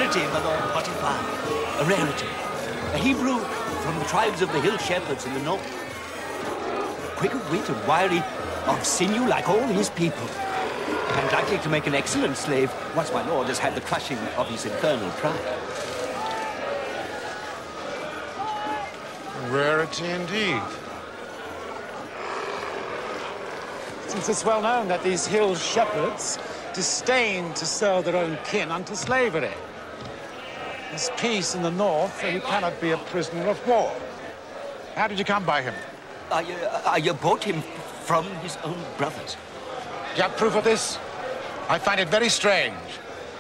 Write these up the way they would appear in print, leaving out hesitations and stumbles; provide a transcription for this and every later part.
rarity, my Lord Potiphar. A rarity. A Hebrew from the tribes of the hill shepherds in the north. Quick of wit and wiry, of sinew like all his people. And likely to make an excellent slave once my lord has had the crushing of his infernal pride. A rarity indeed. Since it's well known that these hill shepherds disdain to sell their own kin unto slavery. There's peace in the north, and he cannot be a prisoner of war. How did you come by him? I bought him from his own brothers. Do you have proof of this? I find it very strange.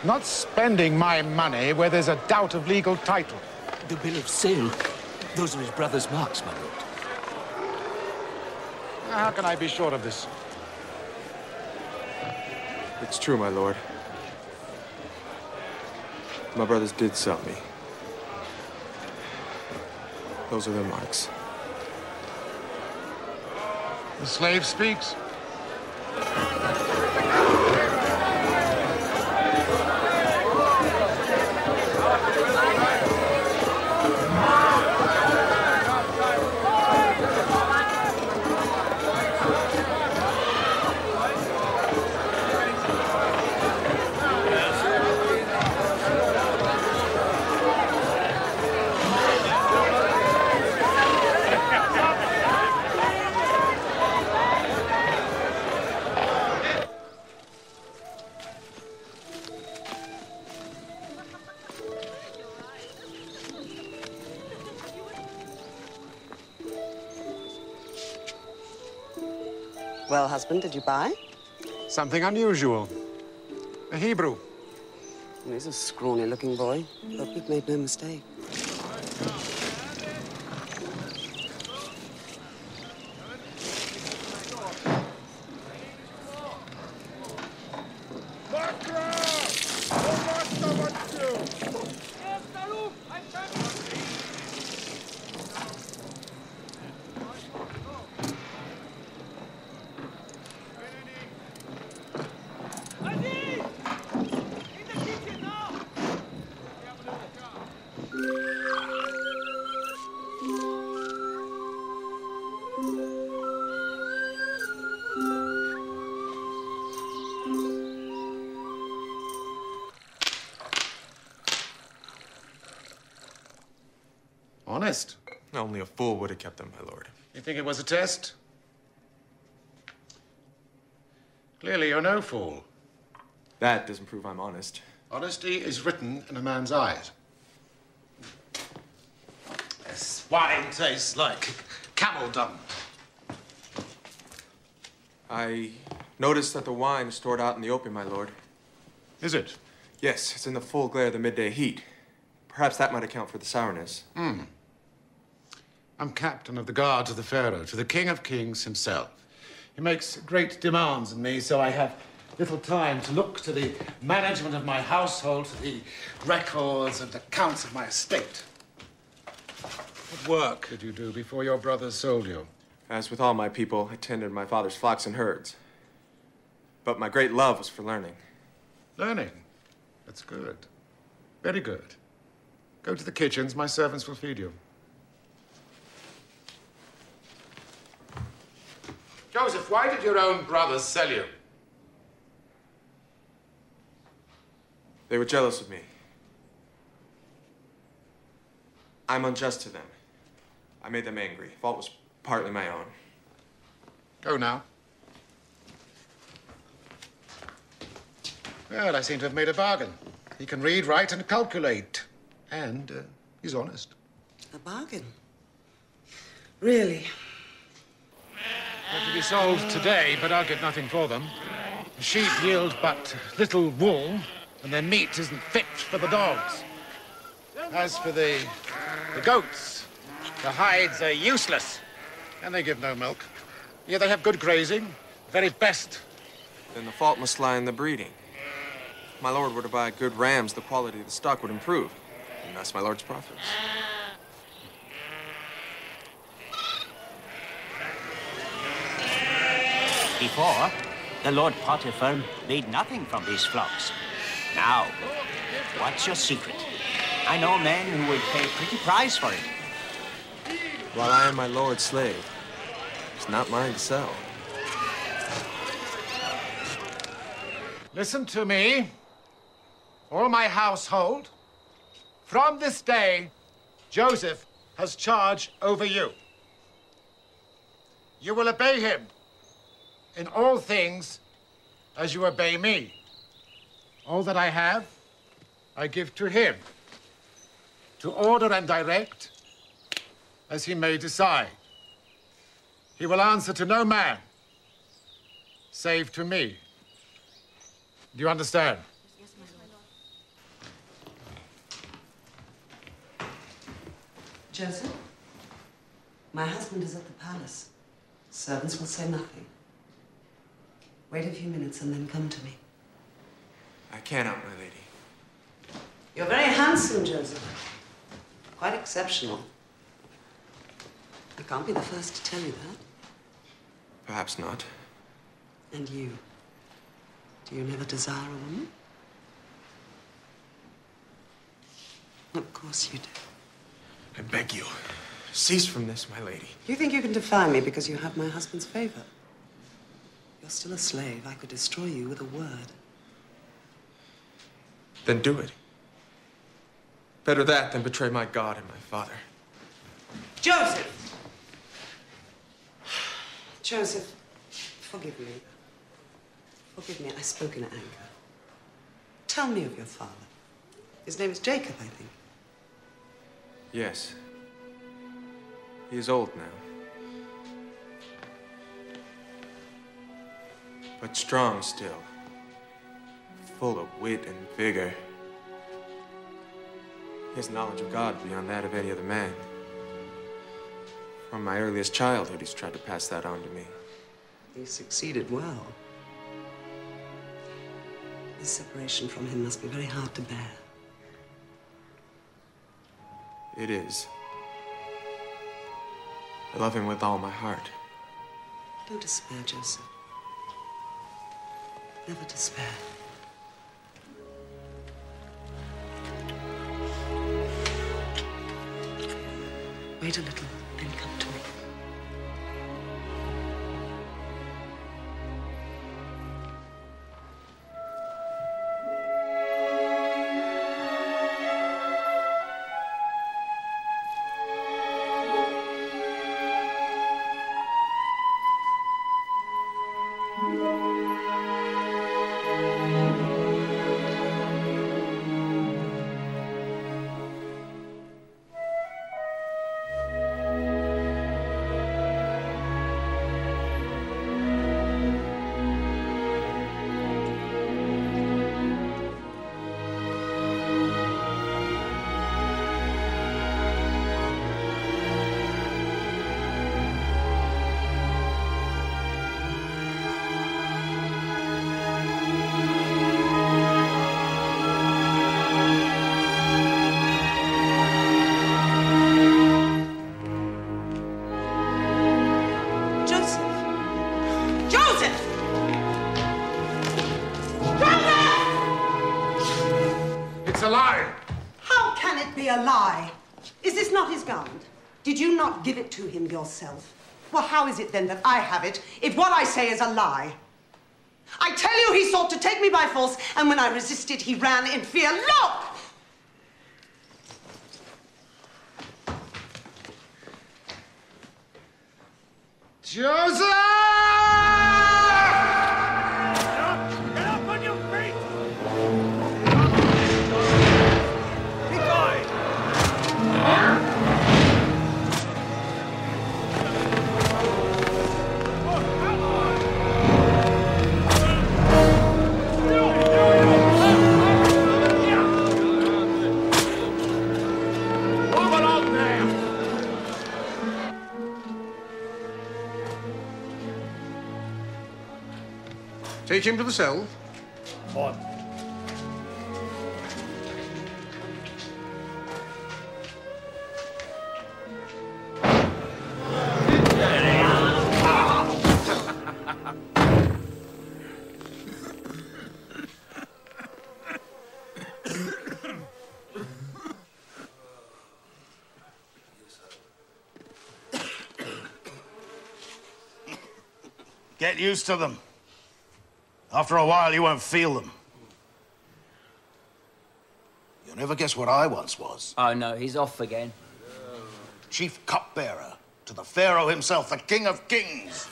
Not spending my money where there's a doubt of legal title. The bill of sale, those are his brother's marks, my lord. How can I be sure of this? It's true, my lord. My brothers did sell me. Those are their marks. The slave speaks. Well, husband, did you buy? Something unusual. A Hebrew. He's a scrawny-looking boy. Hope you've made no mistake. Honest? Only a fool would have kept them, my lord. You think it was a test? Clearly, you're no fool. That doesn't prove I'm honest. Honesty is written in a man's eyes. This wine tastes like camel dung. I noticed that the wine is stored out in the open, my lord. Is it? Yes, it's in the full glare of the midday heat. Perhaps that might account for the sourness. I'm captain of the guards of the Pharaoh, to the King of Kings himself. He makes great demands on me, so I have little time to look to the management of my household, to the records and accounts of my estate. What work did you do before your brothers sold you? As with all my people, I tended my father's flocks and herds. But my great love was for learning. Learning? That's good. Very good. Go to the kitchens. My servants will feed you. Joseph, why did your own brothers sell you? They were jealous of me. I'm unjust to them. I made them angry. Fault was partly my own. Go now. Well, I seem to have made a bargain. He can read, write, and calculate. And he's honest. A bargain? Really? They're to be sold today, but I'll get nothing for them. The sheep yield but little wool, and their meat isn't fit for the dogs. As for the goats, the hides are useless, and they give no milk. Yet they have good grazing, the very best. Then the fault must lie in the breeding. If my lord were to buy good rams, the quality of the stock would improve, and thus my lord's profits. Before, the Lord Potiphar made nothing from these flocks. Now, What's your secret? I know men who would pay a pretty price for it. While I am my lord's slave, it's not mine to sell. Listen to me, all my household. From this day, Joseph has charge over you. You will obey him in all things as you obey me. All that I have, I give to him, to order and direct as he may decide. He will answer to no man, save to me. Do you understand? Yes, my lord. Joseph, my husband is at the palace. Servants will say nothing. Wait a few minutes and then come to me. I cannot, my lady. You're very handsome, Joseph. Quite exceptional. I can't be the first to tell you that. Perhaps not. And you? Do you never desire a woman? Of course you do. I beg you, cease from this, my lady. You think you can defy me because you have my husband's favor? You're still a slave. I could destroy you with a word. Then do it. Better that than betray my God and my father. Joseph! Joseph, forgive me. Forgive me, I spoke in anger. Tell me of your father. His name is Jacob, I think. Yes. He is old now. But strong still. Full of wit and vigor. His knowledge of God beyond that of any other man. From my earliest childhood, he's tried to pass that on to me. He succeeded well. This separation from him must be very hard to bear. It is. I love him with all my heart. Don't despair, Joseph. Never despair. Wait a little and come to me. Did you not give it to him yourself? Well, how is it then that I have it if what I say is a lie? I tell you, he sought to take me by force, and when I resisted, he ran in fear. Look! Joseph! Get up on your feet! Be going! Take him to the cell. On. Get used to them. After a while, you won't feel them. You'll never guess what I once was. Oh, no, he's off again. Chief cupbearer to the Pharaoh himself, the King of Kings.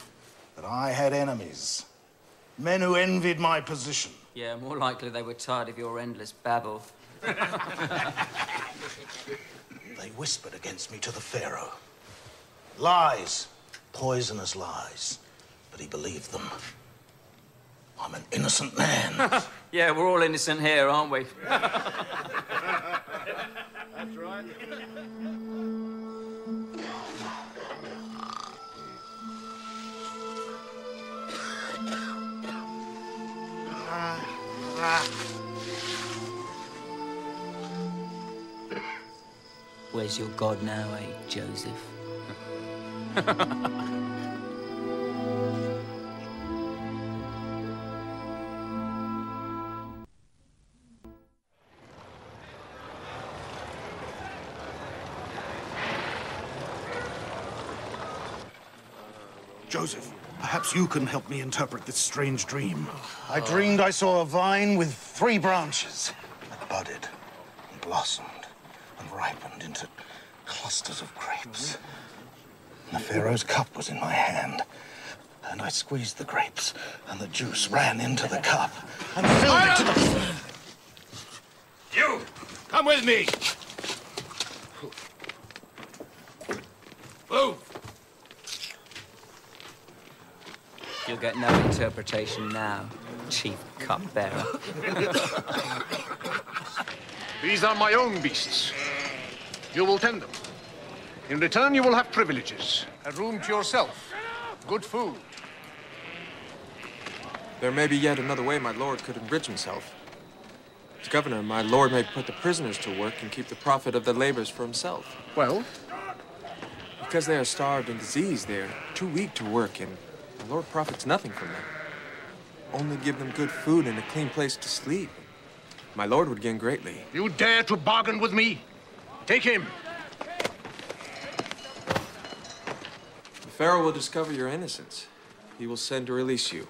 But I had enemies. Men who envied my position. Yeah, more likely they were tired of your endless babble. They whispered against me to the Pharaoh. Lies. Poisonous lies. But he believed them. I'm an innocent man. Yeah, we're all innocent here, aren't we? That's right. Where's your God now, eh, Joseph? Joseph, perhaps you can help me interpret this strange dream. I dreamed I saw a vine with 3 branches. It budded and blossomed and ripened into clusters of grapes. And the Pharaoh's cup was in my hand. And I squeezed the grapes, and the juice ran into the cup and filled it to the... You! Come with me! Move! You'll get no interpretation now, Chief Cupbearer. These are my own beasts. You will tend them. In return, you will have privileges. A room to yourself. Good food. There may be yet another way my lord could enrich himself. As governor, my lord may put the prisoners to work and keep the profit of their labors for himself. Well? Because they are starved and diseased, they are too weak to work, and the Lord profits nothing from them. Only give them good food and a clean place to sleep. My lord would gain greatly. You dare to bargain with me? Take him. The Pharaoh will discover your innocence. He will send to release you.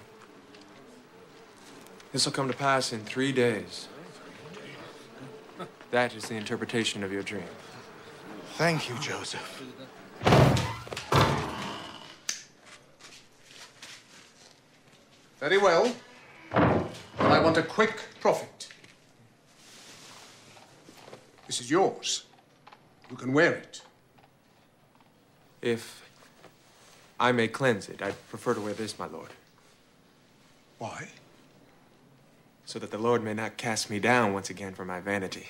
This will come to pass in 3 days. That is the interpretation of your dream. Thank you, Joseph. Very well. But I want a quick profit. This is yours. You can wear it. If I may cleanse it, I'd prefer to wear this, my lord. Why? So that the Lord may not cast me down once again for my vanity.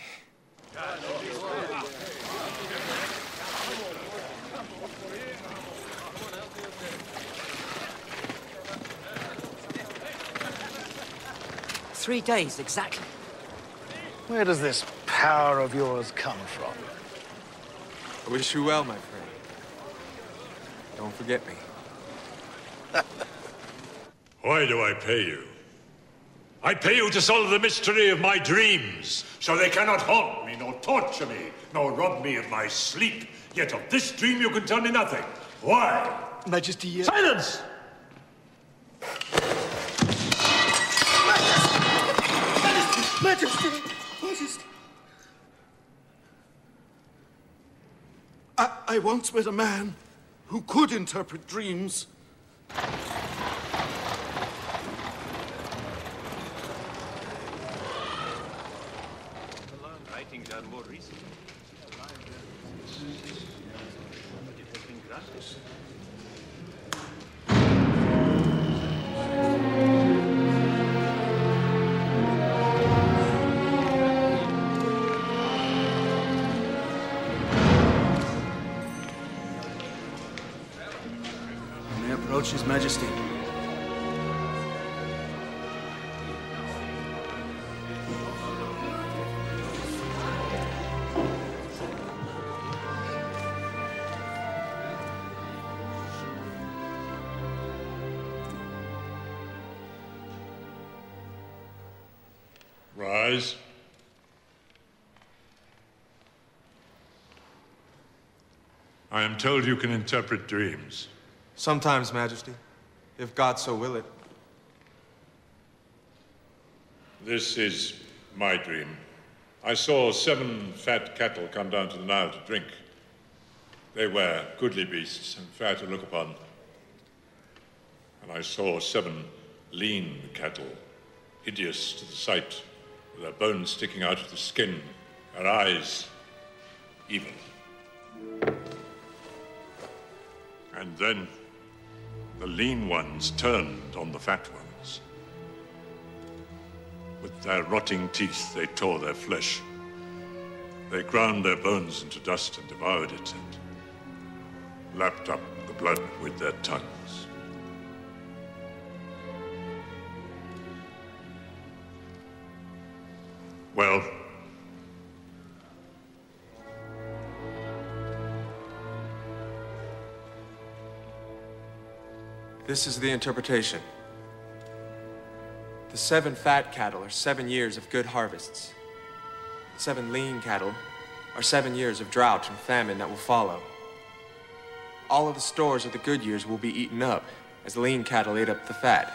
Three days, exactly. Where does this power of yours come from? I wish you well, my friend. Don't forget me. Why do I pay you? I pay you to solve the mystery of my dreams, so they cannot haunt me, nor torture me, nor rob me of my sleep. Yet of this dream you can tell me nothing. Why? Majesty, Silence! Majesty! Majesty! I once met a man who could interpret dreams. Writings are more recent. But it has been granted. Approach His Majesty. Rise. I am told you can interpret dreams. Sometimes, Majesty. If God so will it. This is my dream. I saw 7 fat cattle come down to the Nile to drink. They were goodly beasts and fair to look upon. And I saw 7 lean cattle, hideous to the sight, with their bones sticking out of the skin, their eyes evil. And then the lean ones turned on the fat ones. With their rotting teeth, they tore their flesh. They ground their bones into dust and devoured it, and lapped up the blood with their tongues. Well, this is the interpretation. The 7 fat cattle are 7 years of good harvests. The 7 lean cattle are 7 years of drought and famine that will follow. All of the stores of the good years will be eaten up as the lean cattle ate up the fat.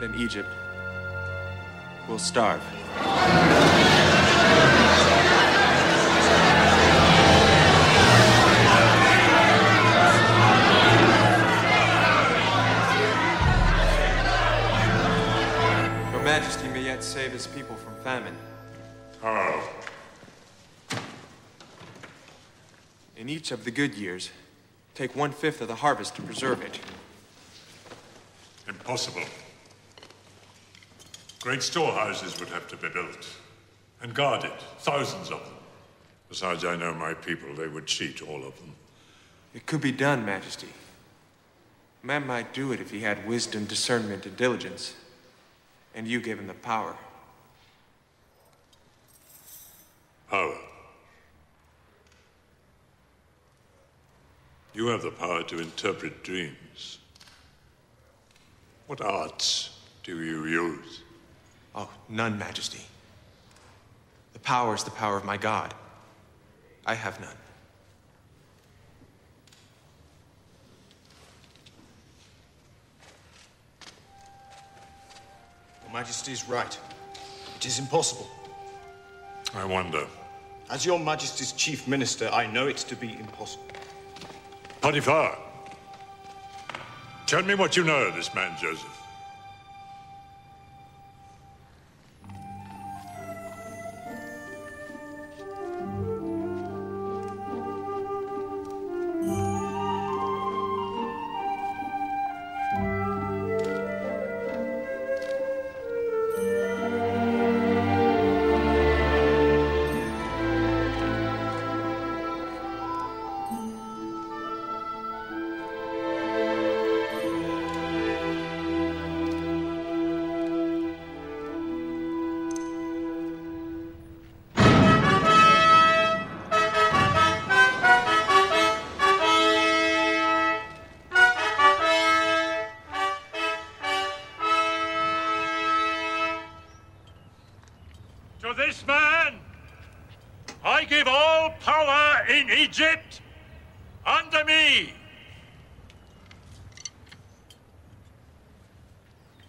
Then Egypt will starve. Your Majesty may yet save his people from famine. how? In each of the good years, take 1/5 of the harvest to preserve it. Impossible. Great storehouses would have to be built and guarded, thousands of them. Besides, I know my people, they would cheat all of them. It could be done, Majesty. A man might do it if he had wisdom, discernment, and diligence. And you gave him the power. Power. You have the power to interpret dreams. What arts do you use? Oh, none, Majesty. The power is the power of my God. I have none. Your Majesty is right. It is impossible. I wonder. As Your Majesty's chief minister, I know it to be impossible. Potiphar, tell me what you know of this man, Joseph. To this man, I give all power in Egypt under me.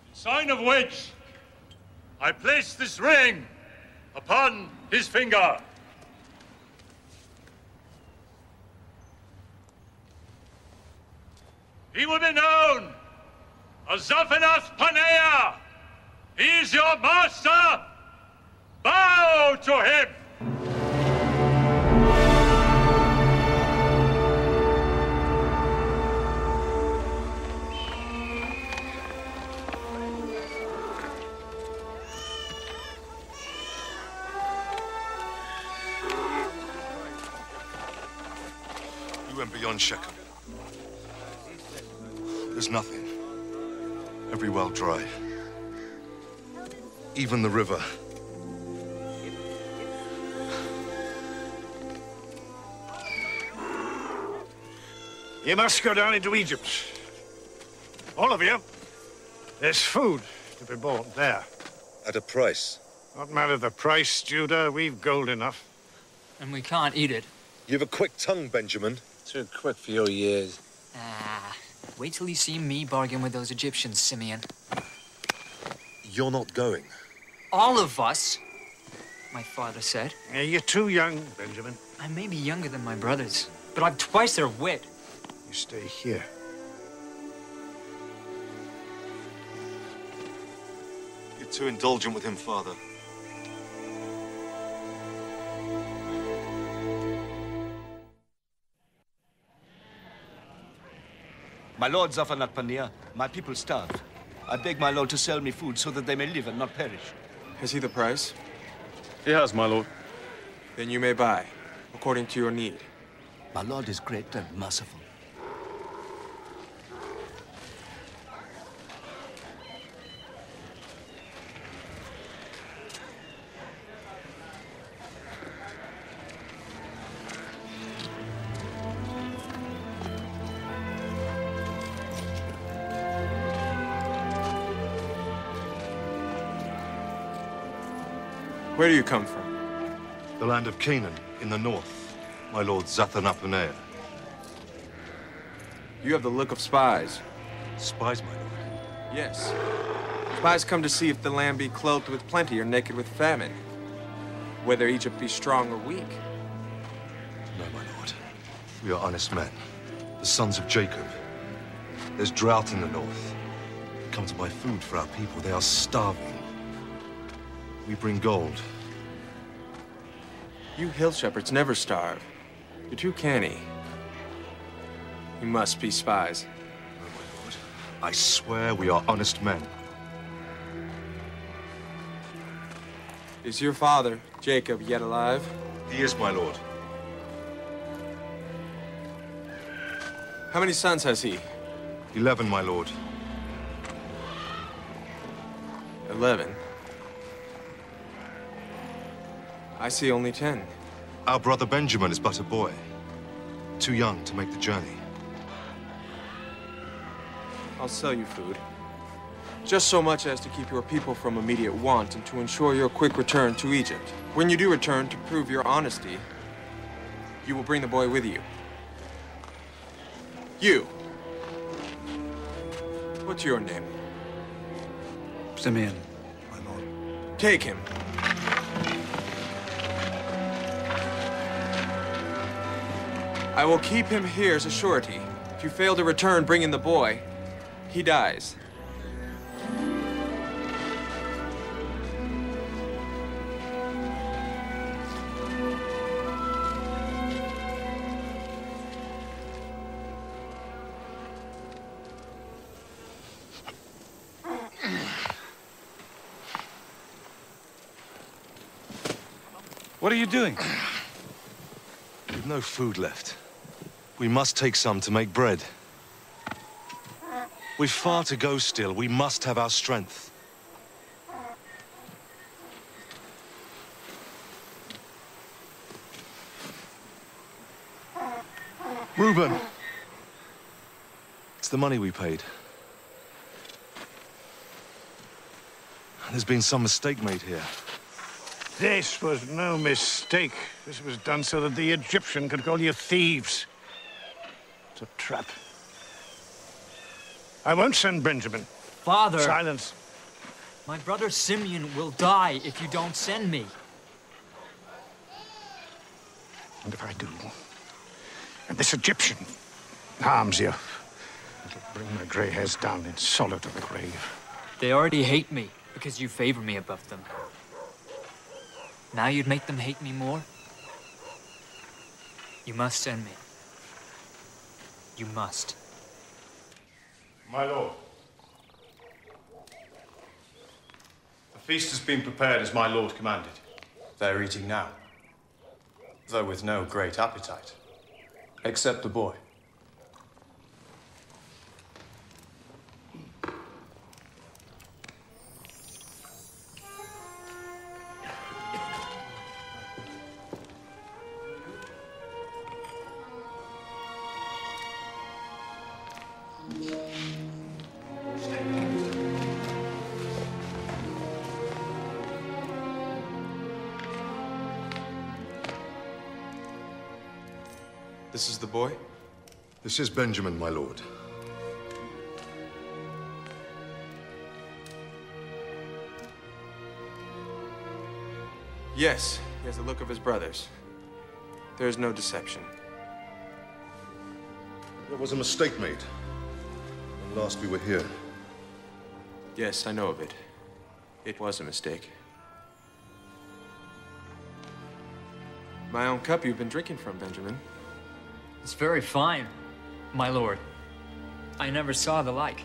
In sign of which, I place this ring upon his finger. He will be known as Zaphenath Paneah. He is your master. Bow to him! You went beyond Shechem. There's nothing. Every well dry. Even the river. You must go down into Egypt. All of you. There's food to be bought there. At a price. Not matter the price, Judah. We've gold enough. And we can't eat it. You have a quick tongue, Benjamin. Too quick for your years. Ah, Wait till you see me bargain with those Egyptians, Simeon. You're not going. All of us, my father said. You're too young, Benjamin. I may be younger than my brothers, but I've twice their wit. You stay here. You're too indulgent with him, Father. My lord Zaphanath-Paneah, my people starve. I beg my lord to sell me food so that they may live and not perish. Has he the price? He has, my lord. Then you may buy, according to your need. My lord is great and merciful. Where do you come from? The land of Canaan, in the north. My lord Zaphanath-Paneah. You have the look of spies. Spies, my lord? Yes. Spies come to see if the land be clothed with plenty or naked with famine. Whether Egypt be strong or weak. No, my lord. We are honest men. The sons of Jacob. There's drought in the north. We come to buy food for our people. They are starving. We bring gold. You hill shepherds never starve. You're too canny. You must be spies. No, my lord. I swear we are honest men. Is your father, Jacob, yet alive? He is, my lord. How many sons has he? 11, my lord. 11. I see only 10. Our brother Benjamin is but a boy. Too young to make the journey. I'll sell you food. Just so much as to keep your people from immediate want and to ensure your quick return to Egypt. When you do return, to prove your honesty, you will bring the boy with you. You. What's your name? Simeon, my lord. Take him. I will keep him here as a surety. If you fail to return bringing the boy, he dies. What are you doing? We've no food left. We must take some to make bread. We've far to go still. We must have our strength. Reuben! It's the money we paid. There's been some mistake made here. This was no mistake. This was done so that the Egyptian could call you thieves. It's a trap. I won't send Benjamin. Father! Silence. My brother Simeon will die if you don't send me. And if I do, and this Egyptian harms you, it'll bring my grey hairs down in sorrow to the grave. They already hate me because you favor me above them. Now you'd make them hate me more? You must send me. You must. My lord. The feast has been prepared as my lord commanded. They're eating now, though with no great appetite, except the boy. This is the boy? This is Benjamin, my lord. Yes, he has the look of his brothers. There is no deception. There was a mistake made when last we were here. Yes, I know of it. It was a mistake. My own cup you've been drinking from, Benjamin. It's very fine, my lord. I never saw the like.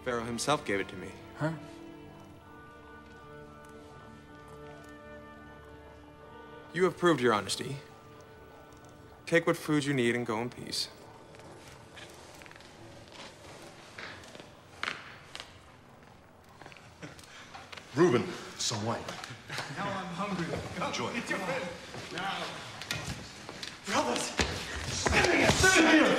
Pharaoh himself gave it to me. Huh? You have proved your honesty. Take what food you need and go in peace. Reuben, some wine. Now I'm hungry. Enjoy. Get your food. Now. Brothers! Simeon! Simeon!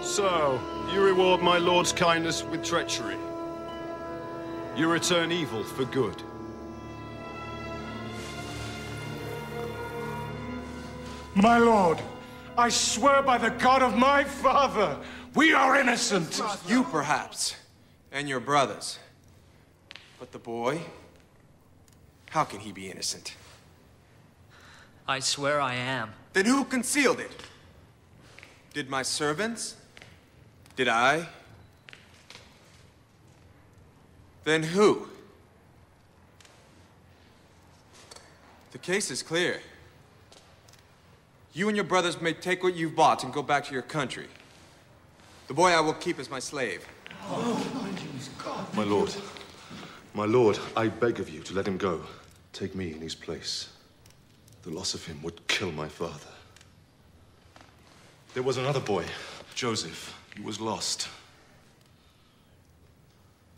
So, you reward my lord's kindness with treachery. You return evil for good. My lord, I swear by the God of my father, we are innocent. You, perhaps, and your brothers. But the boy, how can he be innocent? I swear I am. Then who concealed it? Did my servants? Did I? Then who? The case is clear. You and your brothers may take what you've bought and go back to your country. The boy I will keep as my slave. My lord, I beg of you to let him go. Take me in his place. The loss of him would kill my father. There was another boy, Joseph. He was lost.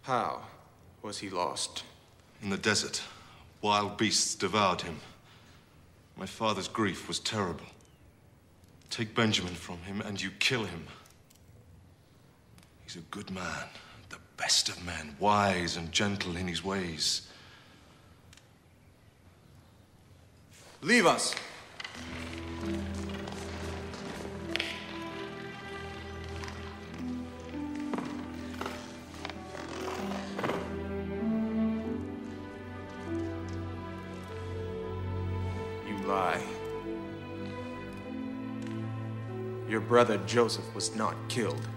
How was he lost? In the desert. Wild beasts devoured him. My father's grief was terrible. Take Benjamin from him and you kill him. He's a good man, the best of men, wise and gentle in his ways. Leave us. Lie. Your brother Joseph was not killed.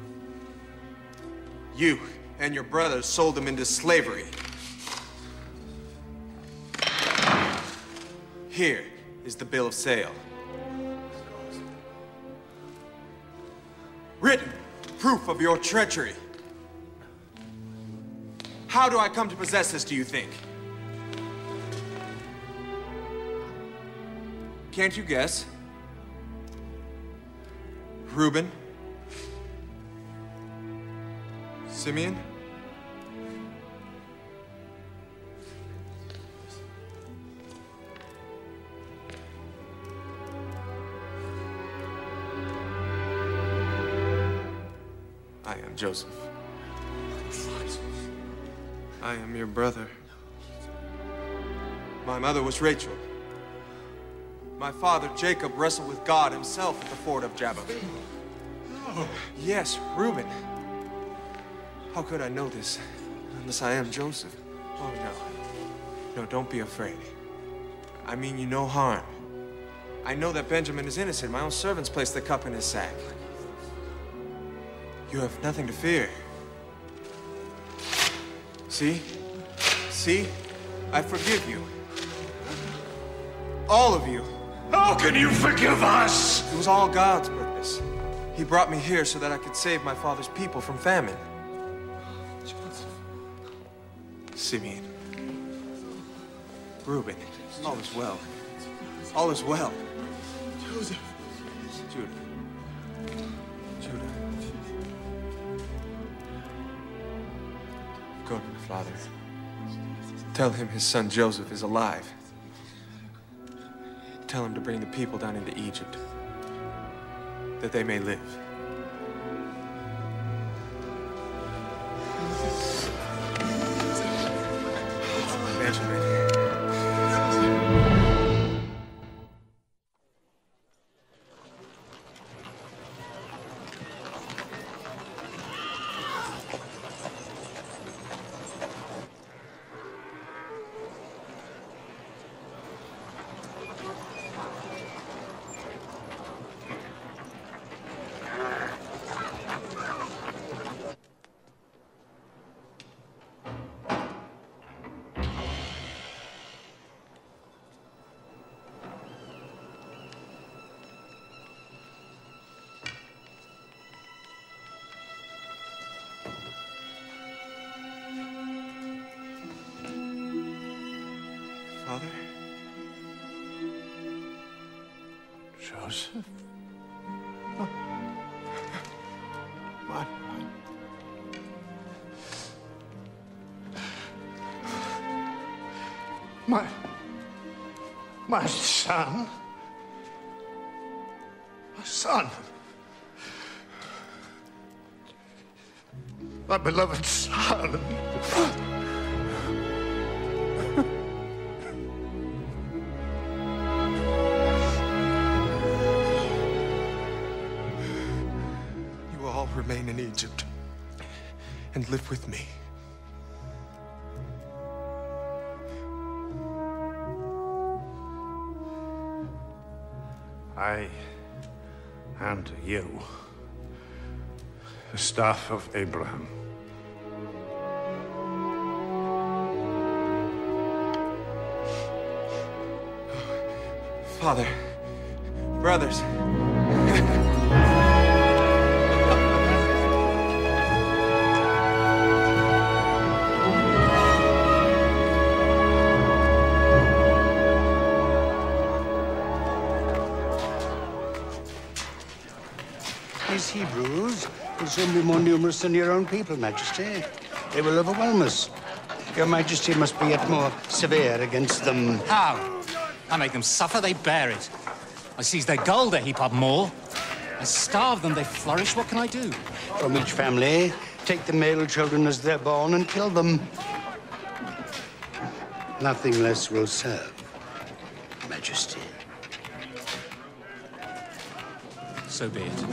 You and your brothers sold him into slavery. Here is the bill of sale. Written proof of your treachery. How do I come to possess this, do you think? Can't you guess? Reuben? Simeon? I am Joseph. I am your brother. My mother was Rachel. My father, Jacob, wrestled with God himself at the ford of Jabbok. No. Yes, Reuben. How could I know this unless I am Joseph? Oh, no. No, don't be afraid. I mean you no harm. I know that Benjamin is innocent. My own servants placed the cup in his sack. You have nothing to fear. See? See? I forgive you. All of you. How can you forgive us? It was all God's purpose. He brought me here so that I could save my father's people from famine. Simeon. Reuben. All is well. All is well. Joseph. Judah. Judah. Go to the father. Tell him his son Joseph is alive. Tell him to bring the people down into Egypt, that they may live. Benjamin. Father? Joseph? My son? My son? My beloved son? Remain in Egypt and live with me. I hand to you the staff of Abraham. Father, brothers. These Hebrews will soon be more numerous than your own people, Majesty. They will overwhelm us. Your Majesty must be yet more severe against them. How? I make them suffer, they bear it. I seize their gold, they heap up more. I starve them, they flourish. What can I do? From each family, take the male children as they're born and kill them. Nothing less will serve, Majesty. So be it.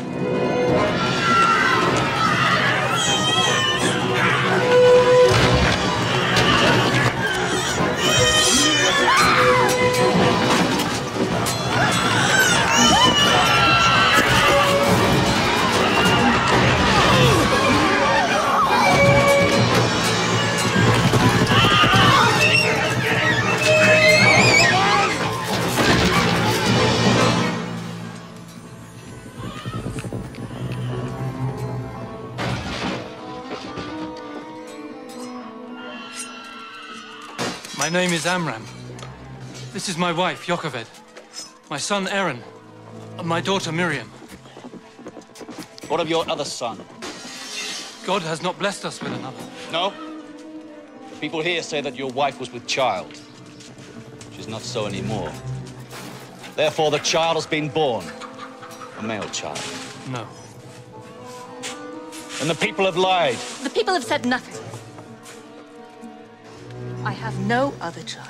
My name is Amram. This is my wife, Jochebed. My son, Aaron. And my daughter, Miriam. What of your other son? God has not blessed us with another. No? The people here say that your wife was with child. She's not so anymore. Therefore, the child has been born. A male child. No. And the people have lied. The people have said nothing. I have no other child.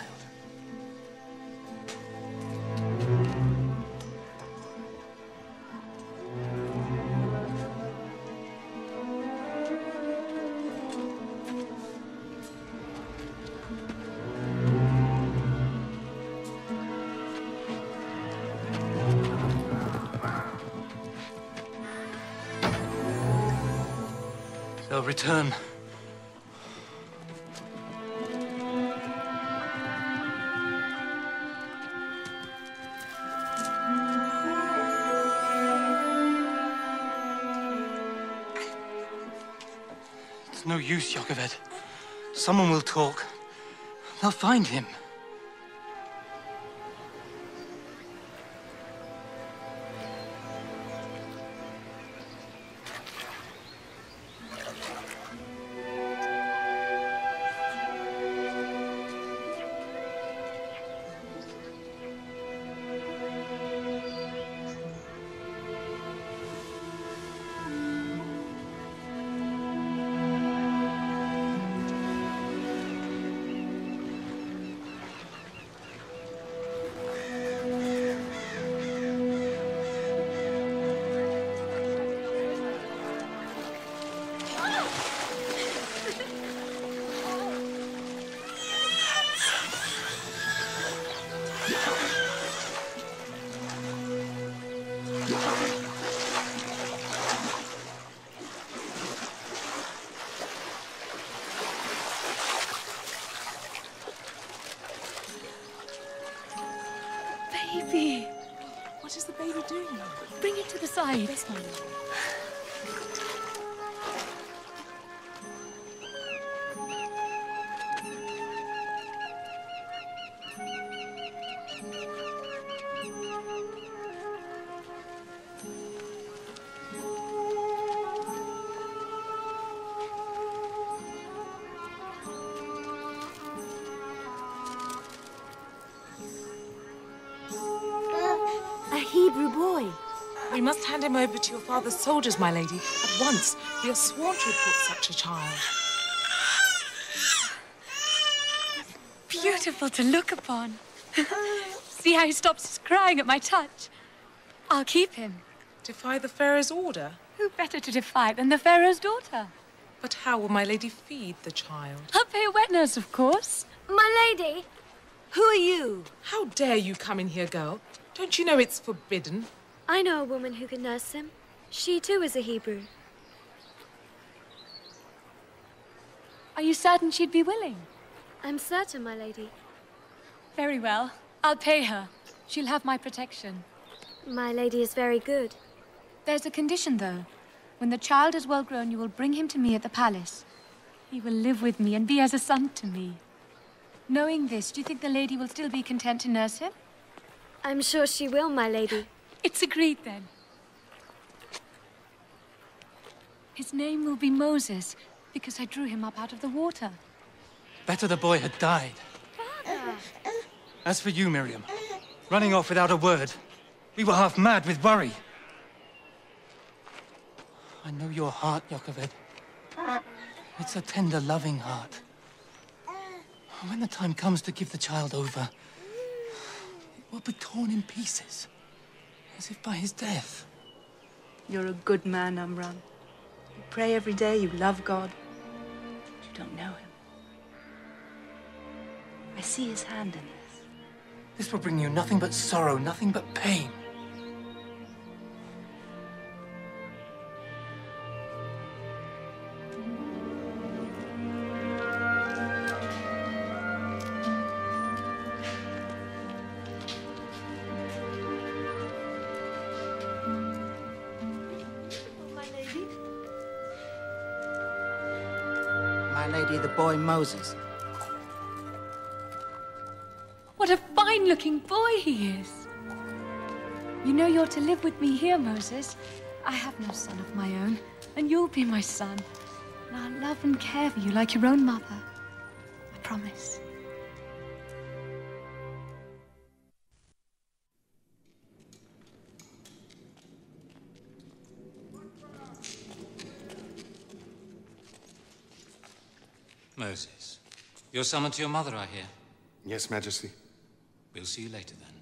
They'll return. It's no use, Jochebed. Someone will talk. They'll find him. Baby. What is the baby doing? Bring it to the side. Yes, my lord. Hebrew boy. We must hand him over to your father's soldiers, my lady, at once. We are sworn to report such a child. Beautiful to look upon. See how he stops his crying at my touch. I'll keep him. Defy the Pharaoh's order? Who better to defy than the Pharaoh's daughter? But how will my lady feed the child? I'll pay a wet nurse, of course. My lady, who are you? How dare you come in here, girl? Don't you know it's forbidden? I know a woman who can nurse him. She too is a Hebrew. Are you certain she'd be willing? I'm certain, my lady. Very well. I'll pay her. She'll have my protection. My lady is very good. There's a condition, though. When the child is well grown, you will bring him to me at the palace. He will live with me and be as a son to me. Knowing this, do you think the lady will still be content to nurse him? I'm sure she will, my lady. It's agreed, then. His name will be Moses, because I drew him up out of the water. Better the boy had died. As for you, Miriam, running off without a word, we were half mad with worry. I know your heart, Jochebed. It's a tender, loving heart. When the time comes to give the child over, it will be torn in pieces, as if by his death. You're a good man, Amram. You pray every day, you love God, but you don't know him. I see his hand in this. This will bring you nothing but sorrow, nothing but pain. My lady, the boy Moses. What a fine-looking boy he is. You know you're to live with me here, Moses. I have no son of my own, and you'll be my son. And I'll love and care for you like your own mother. I promise. Moses, you're summoned to your mother, I hear. Yes, Majesty. We'll see you later, then.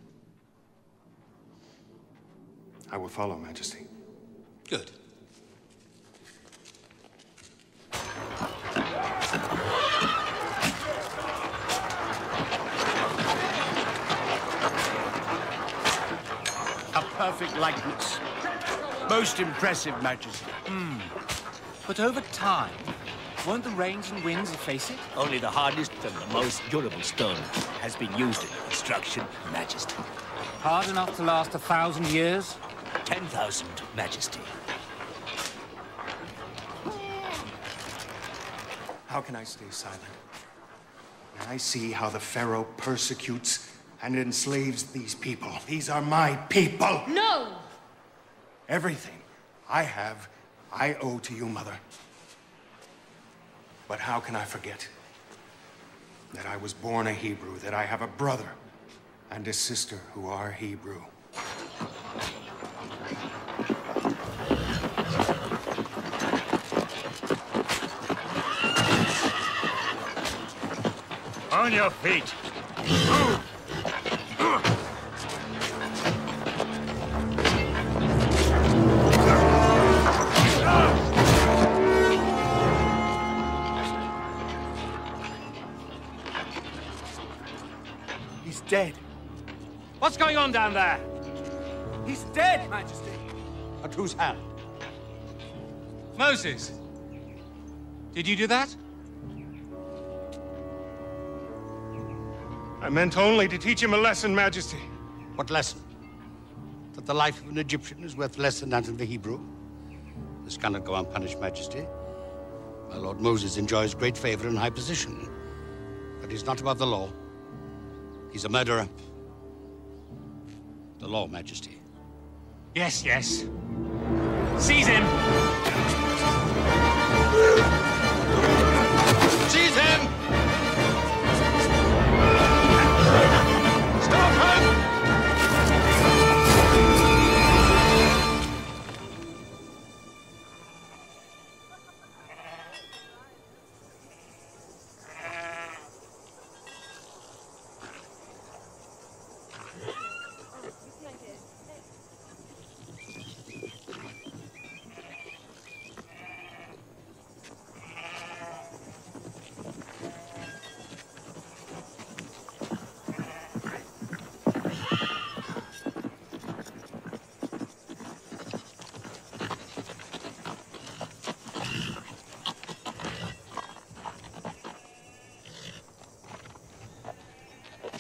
I will follow, Majesty. Good. A perfect likeness. Most impressive, Majesty. But over time, won't the rains and winds efface it? Only the hardest and the most durable stone has been used in construction, Majesty. Hard enough to last 1,000 years? 10,000, Majesty. How can I stay silent? When I see how the Pharaoh persecutes and enslaves these people. These are my people! No! Everything I have, I owe to you, Mother. But how can I forget that I was born a Hebrew, that I have a brother and a sister who are Hebrew? On your feet. He's dead. What's going on down there? He's dead, Majesty. At whose hand? Moses. Did you do that? I meant only to teach him a lesson, Majesty. What lesson? That the life of an Egyptian is worth less than that of the Hebrew? This cannot go unpunished, Majesty. My Lord Moses enjoys great favor and high position, but he's not above the law. He's a murderer. The law, Majesty. Yes, yes. Seize him! Seize him! Stop him!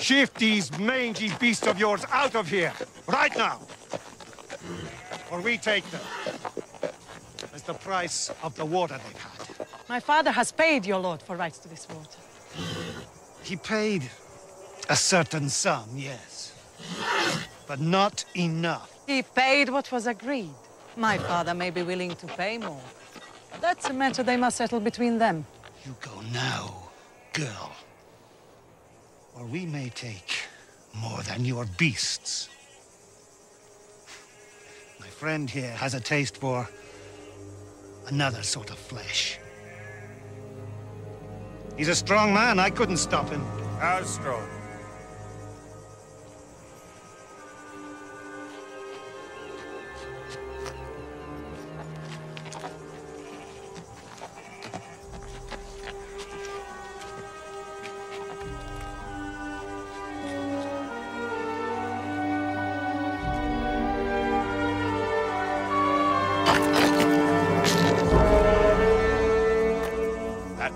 Shift these mangy beasts of yours out of here, right now. Or we take them as the price of the water they've had. My father has paid your lord for rights to this water. He paid a certain sum, yes. But not enough. He paid what was agreed. My father may be willing to pay more. But that's a matter they must settle between them. You go now, girl. Or we may take more than your beasts. My friend here has a taste for another sort of flesh. He's a strong man. I couldn't stop him. How strong?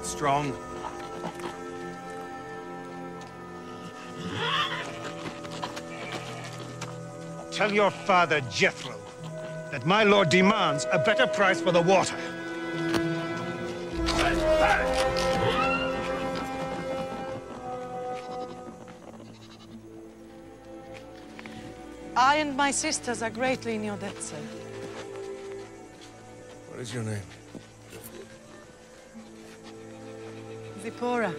Strong. Tell your father, Jethro, that my lord demands a better price for the water. I and my sisters are greatly in your debt, sir. What is your name? Zipporah.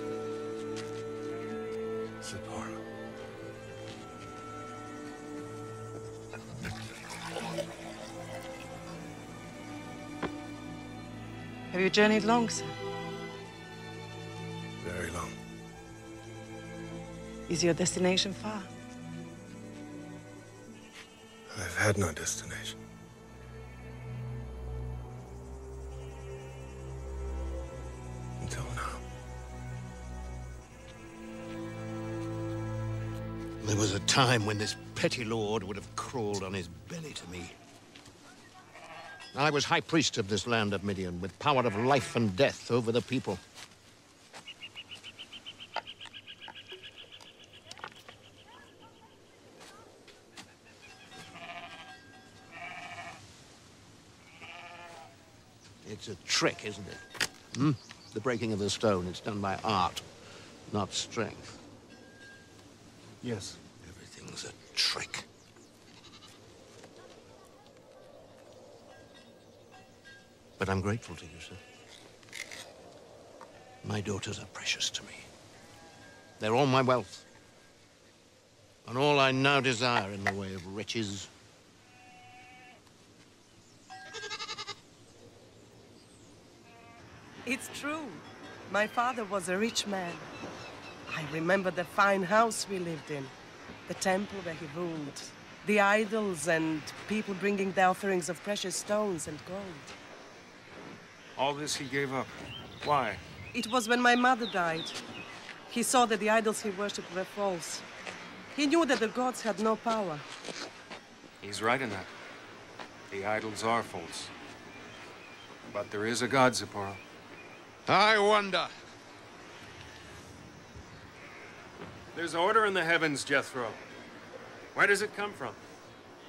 Zipporah. Have you journeyed long, sir? Very long. Is your destination far? I've had no destination. Until now. There was a time when this petty lord would have crawled on his belly to me. I was high priest of this land of Midian, with power of life and death over the people. It's a trick, isn't it? Hmm? The breaking of the stone, it's done by art, not strength. Yes. Everything's a trick. But I'm grateful to you, sir. My daughters are precious to me. They're all my wealth. And all I now desire in the way of riches. It's true. My father was a rich man. I remember the fine house we lived in, the temple where he ruled, the idols and people bringing the offerings of precious stones and gold. All this he gave up. Why? It was when my mother died. He saw that the idols he worshipped were false. He knew that the gods had no power. He's right in that. The idols are false. But there is a God, Zipporah. I wonder. There's order in the heavens, Jethro. Where does it come from?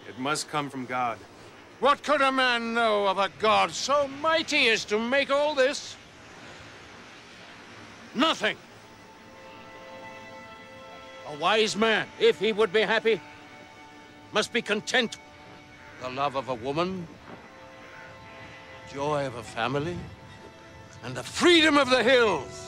It must come from God. What could a man know of a God so mighty as to make all this? Nothing. A wise man, if he would be happy, must be content. The love of a woman, joy of a family, and the freedom of the hills.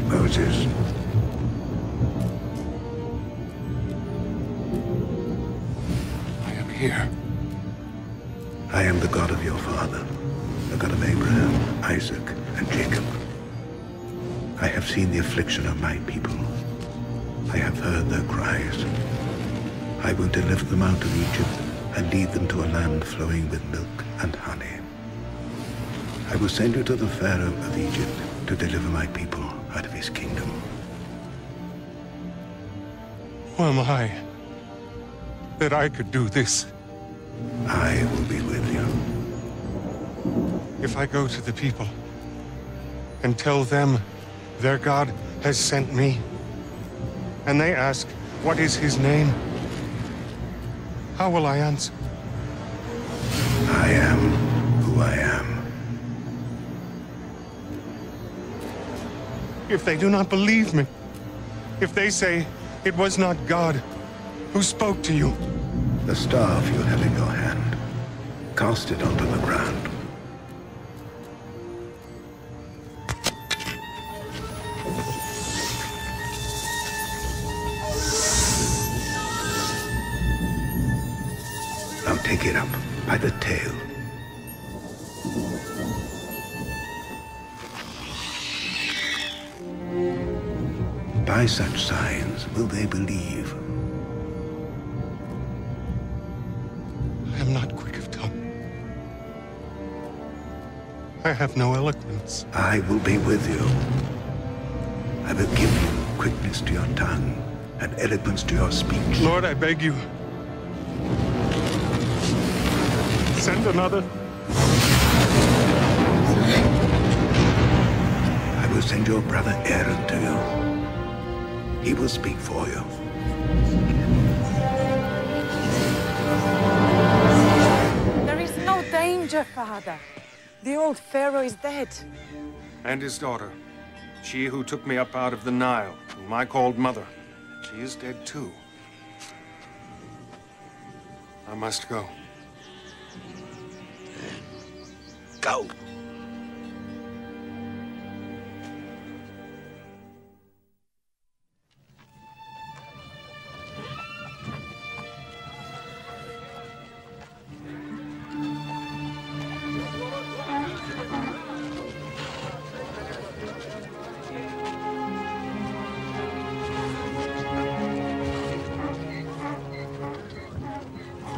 Moses. I am here. I am the God of your father, the God of Abraham, Isaac, and Jacob. I have seen the affliction of my people. I have heard their cries. I will deliver them out of Egypt and lead them to a land flowing with milk and honey. I will send you to the Pharaoh of Egypt to deliver my people out of his kingdom. Who am I that I could do this? I will be with you. If I go to the people and tell them their God has sent me, and they ask, what is his name? How will I answer? I am who I am. If they do not believe me, if they say it was not God who spoke to you. The staff you have in your hand, cast it onto the ground. Now take it up by the tail. By such signs will they believe. I am not quick of tongue. I have no eloquence. I will be with you. I will give you quickness to your tongue and eloquence to your speech. Lord, I beg you. Send another. I will send your brother Aaron to you. He will speak for you. There is no danger, Father. The old pharaoh is dead. And his daughter. She who took me up out of the Nile, whom I called mother. She is dead too. I must go. Go.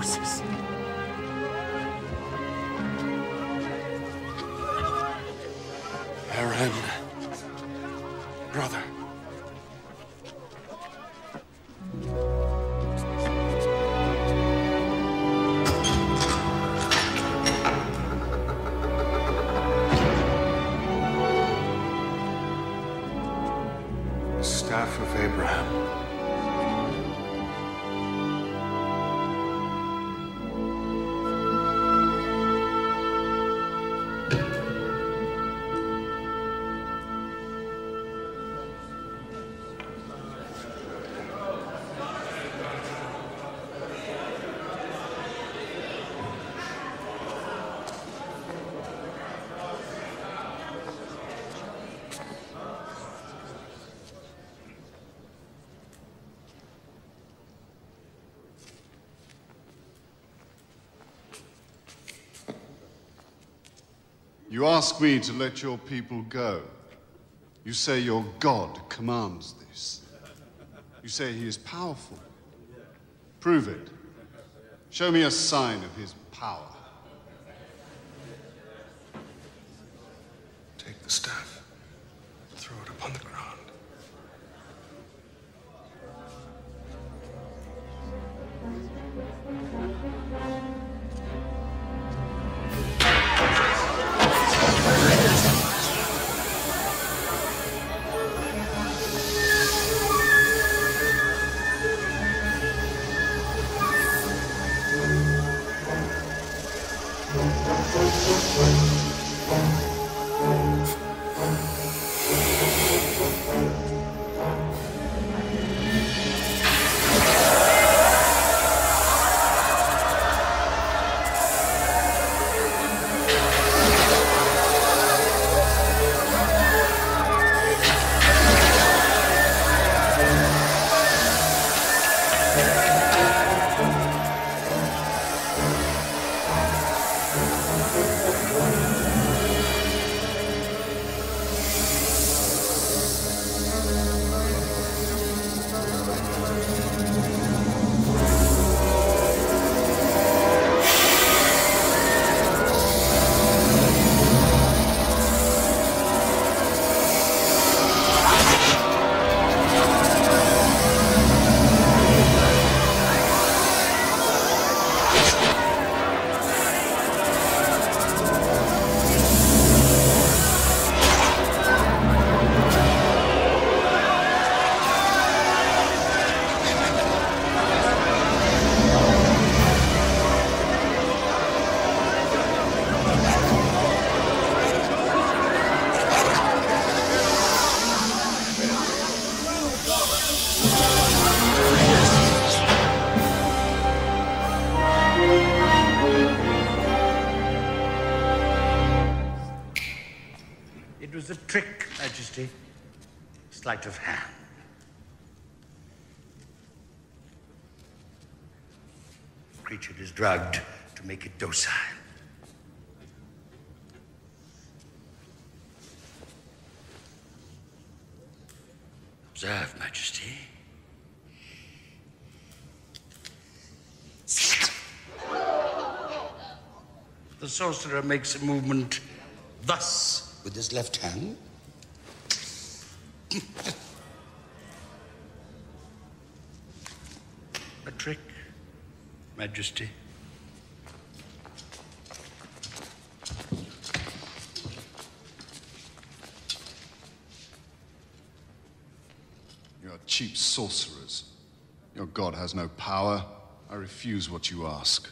Moses. Aaron. Brother. The staff of Abraham. You ask me to let your people go. You say your God commands this. You say he is powerful. Prove it. Show me a sign of his power. Take the staff. Throw it upon the ground. It was a trick, Majesty. Sleight of hand. The creature is drugged to make it docile. Observe, Majesty. The sorcerer makes a movement thus with his left hand. A trick, Majesty. You are cheap sorcerers. Your God has no power. I refuse what you ask.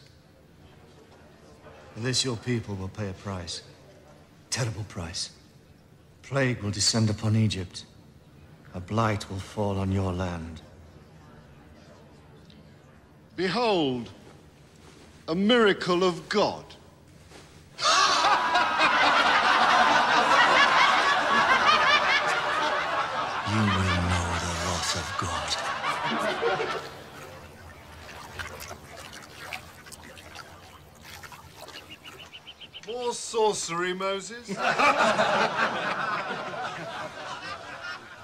Unless your people will pay a price. terrible price. Plague will descend upon Egypt. A blight will fall on your land. Behold, a miracle of God. You will know the wrath of God. More sorcery, Moses?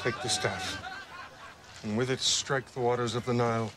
Take the staff, and with it strike the waters of the Nile.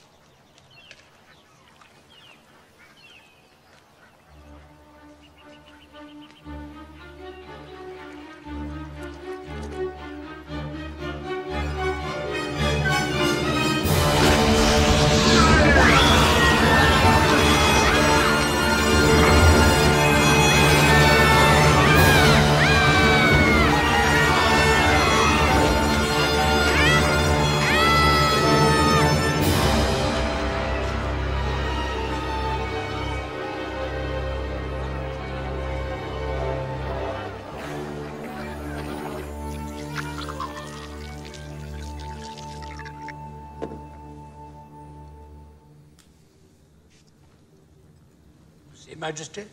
Majesty?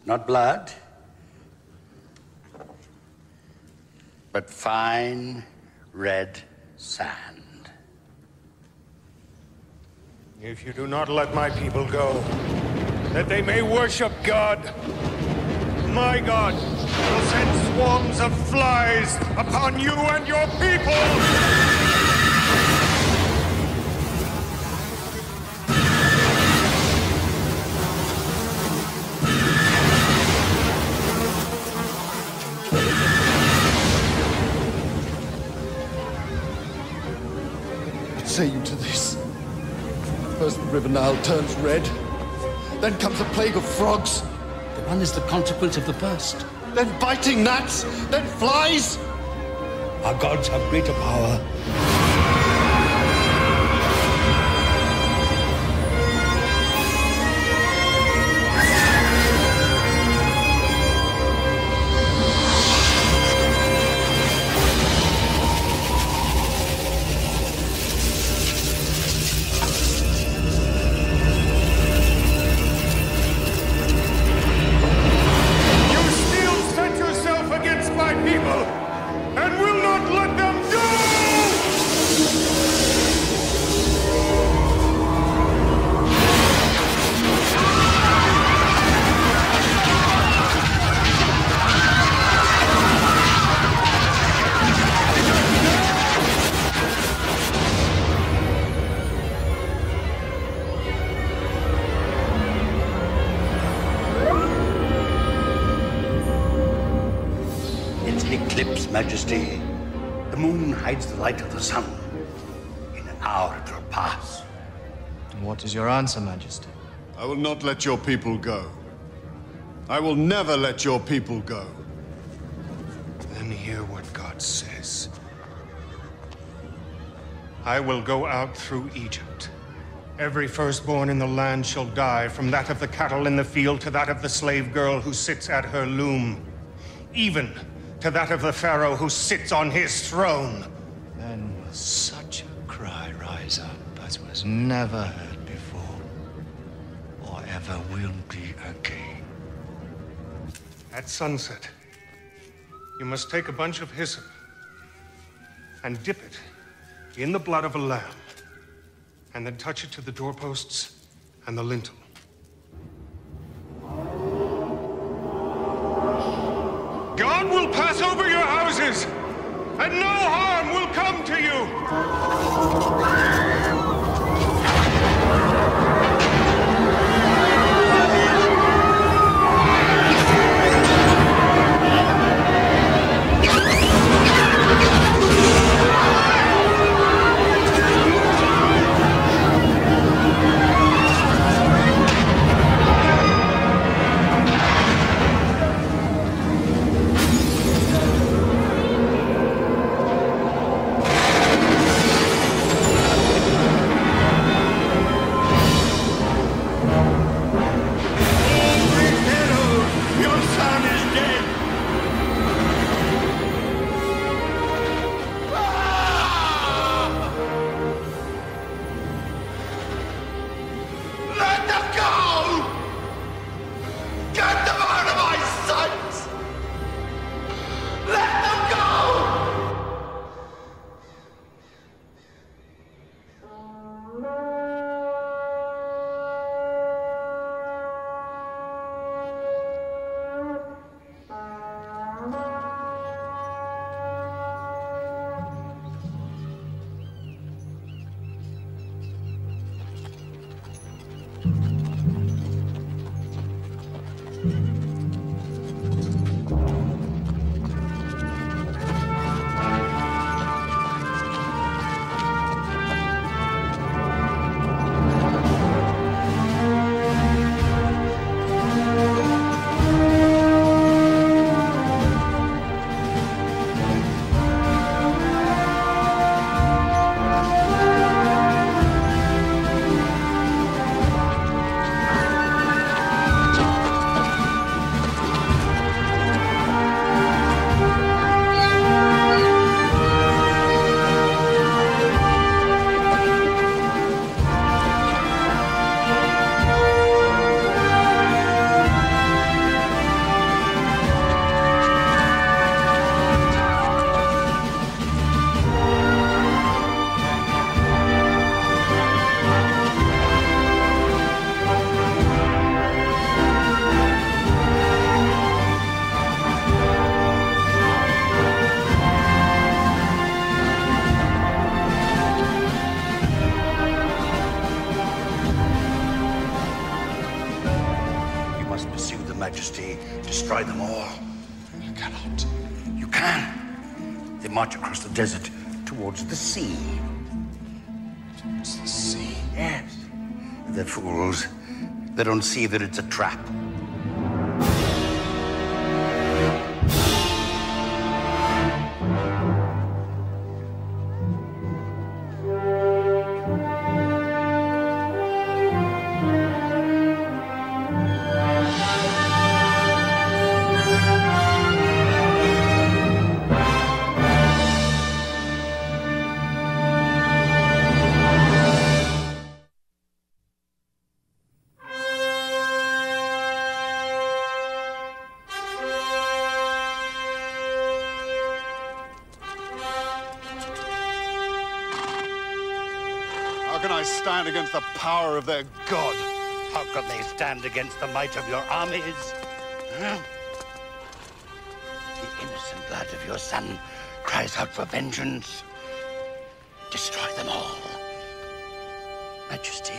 Not blood, but fine red sand. If you do not let my people go, that they may worship God, my God will send swarms of flies upon you and your people! What say you to this? First the river Nile turns red, then comes a plague of frogs. The one is the consequence of the first. Then biting gnats, then flies. Our gods have greater power. Majesty, the moon hides the light of the sun. In an hour it will pass. And what is your answer, Majesty? I will not let your people go. I will never let your people go. Then hear what God says. I will go out through Egypt. Every firstborn in the land shall die, from that of the cattle in the field to that of the slave girl who sits at her loom. Even to that of the Pharaoh who sits on his throne. Then will such a cry rise up as was never heard before, or ever will be again. At sunset, you must take a bunch of hyssop and dip it in the blood of a lamb, and then touch it to the doorposts and the lintel. God will pass over your houses, and no harm will come to you. Majesty, destroy them all. You cannot. You can. They march across the desert towards the sea. Towards the sea? Yes. They're fools. They don't see that it's a trap. How can I stand against the power of their god? How can they stand against the might of your armies? Huh? The innocent lad of your son cries out for vengeance. Destroy them all. Majesty.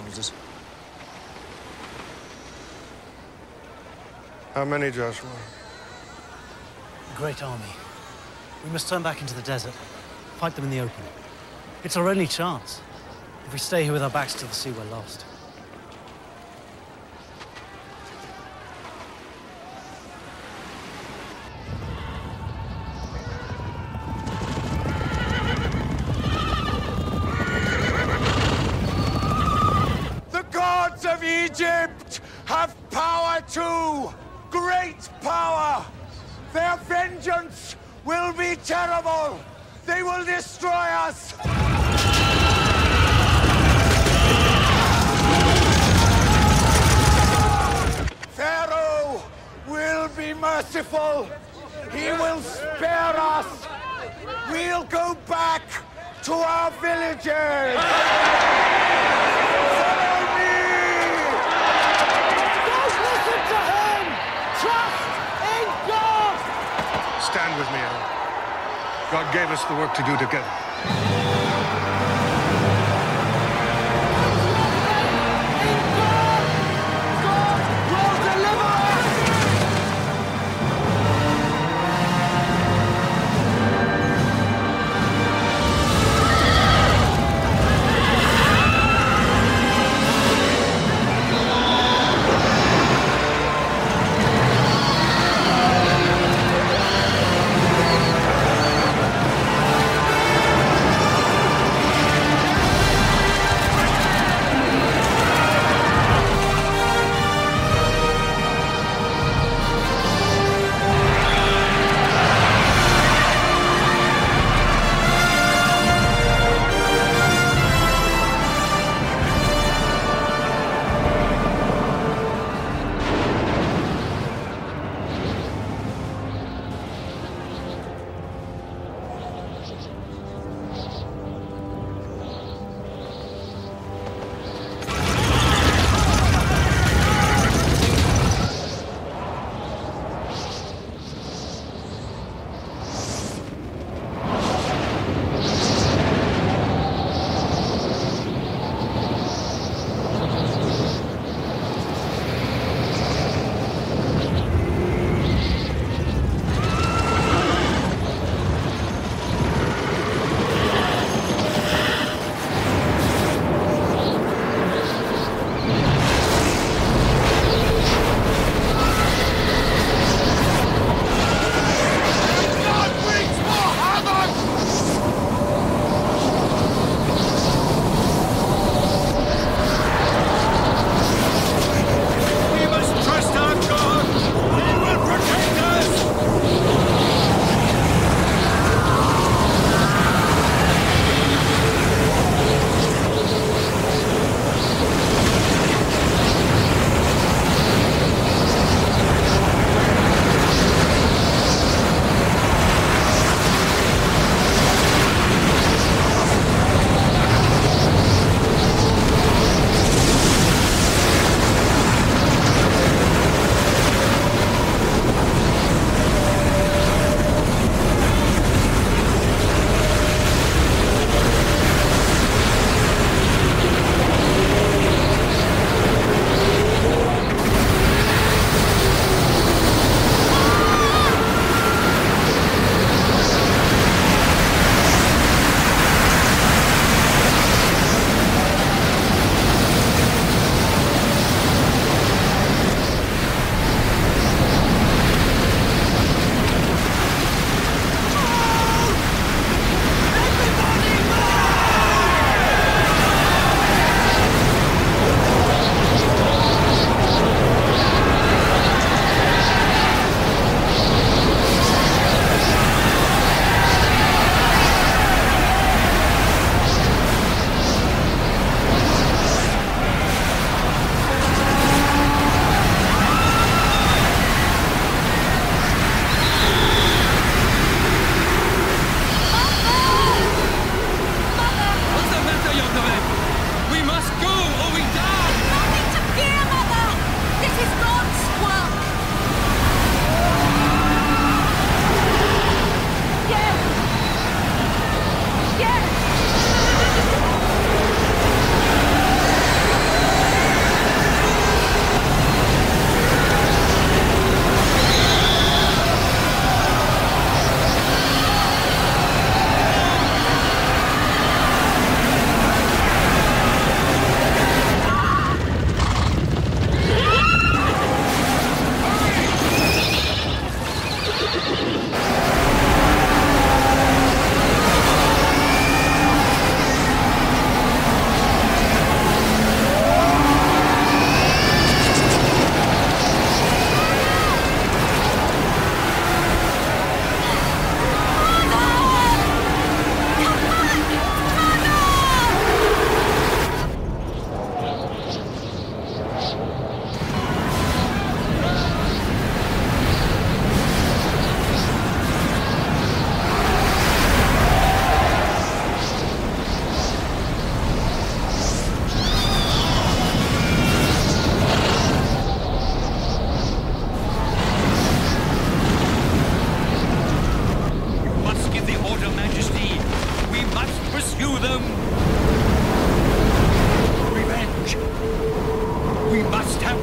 Moses. How many, Joshua? A great army. We must turn back into the desert, fight them in the open. It's our only chance. If we stay here with our backs to the sea, we're lost. The gods of Egypt have power too! Great power! Their vengeance will be terrible! They will destroy us! Pharaoh will be merciful! He will spare us! We'll go back to our villages! Follow me! Don't listen to him! Trust in God! Stand with me, Aaron. God gave us the work to do together.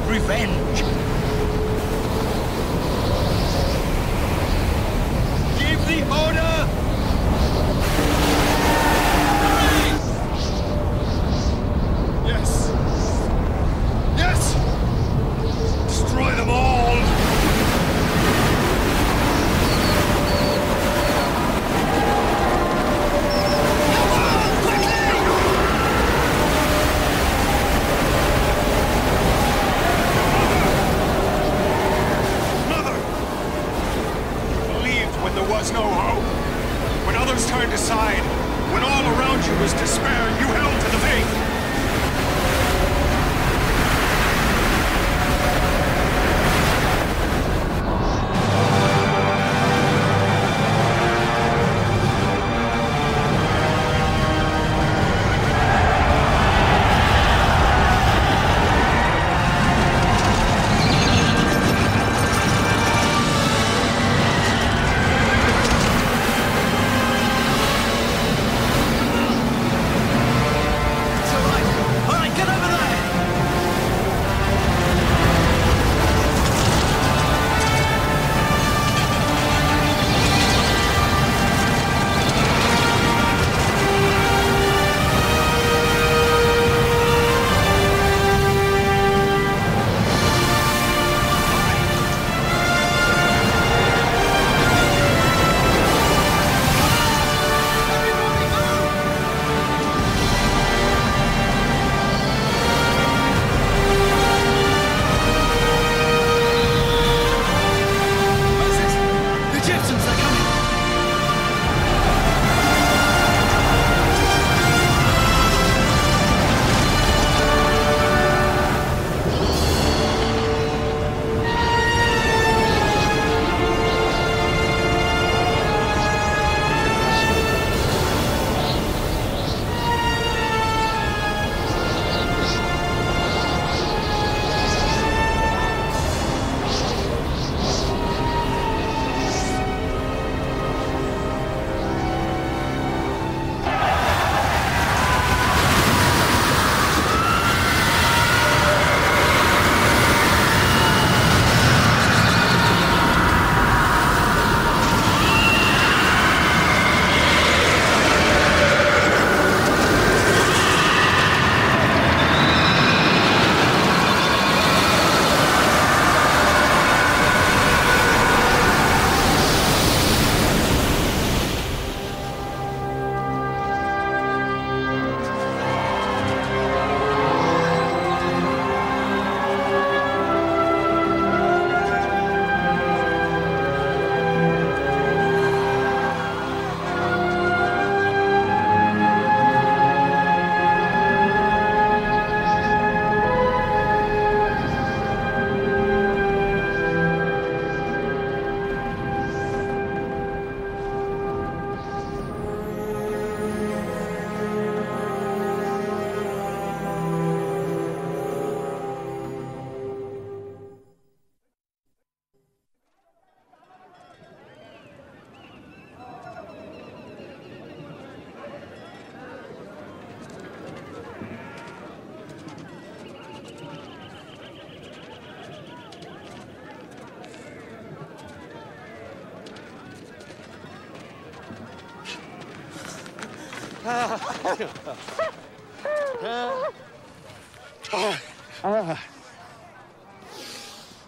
revenge. Give the order! Yes! Yes! Destroy them all! There was no hope. When others turned aside, when all around you was despair, you held to the faith.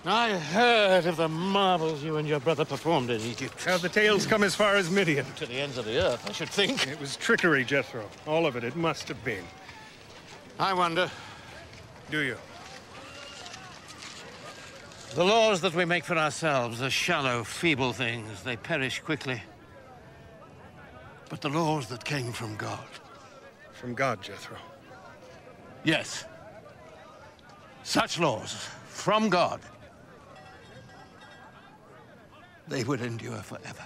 I heard of the marvels you and your brother performed in Egypt. The tales come as far as Midian. To the ends of the earth, I should think. It was trickery, Jethro. All of it. It must have been. I wonder. Do you? The laws that we make for ourselves are shallow, feeble things. They perish quickly. But the laws that came from God. From God, Jethro? Yes. Such laws from God. They would endure forever.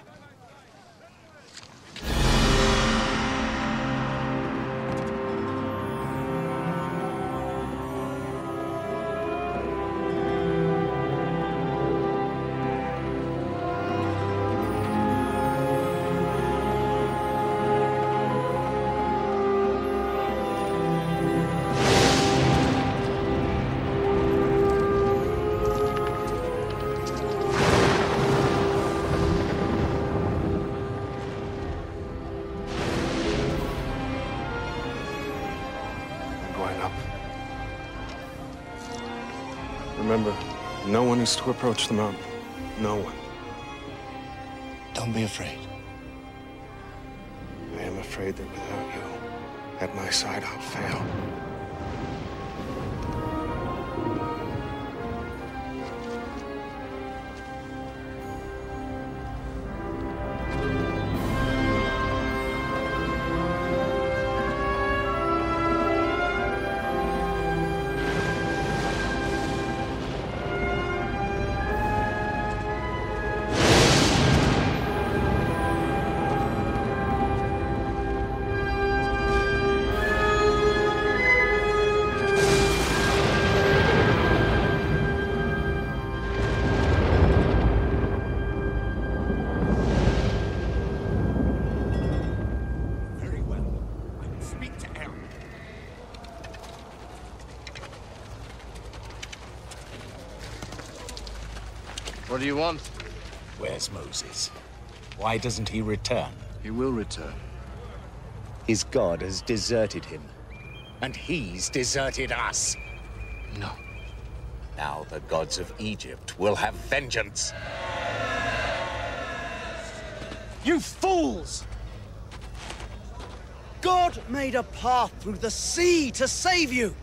Remember, no one is to approach the mountain. No one. Don't be afraid. I am afraid that without you at my side, I'll fail. What do you want? Where's Moses? Why doesn't he return? He will return. His God has deserted him. And he's deserted us. No. Now the gods of Egypt will have vengeance. You fools! God made a path through the sea to save you.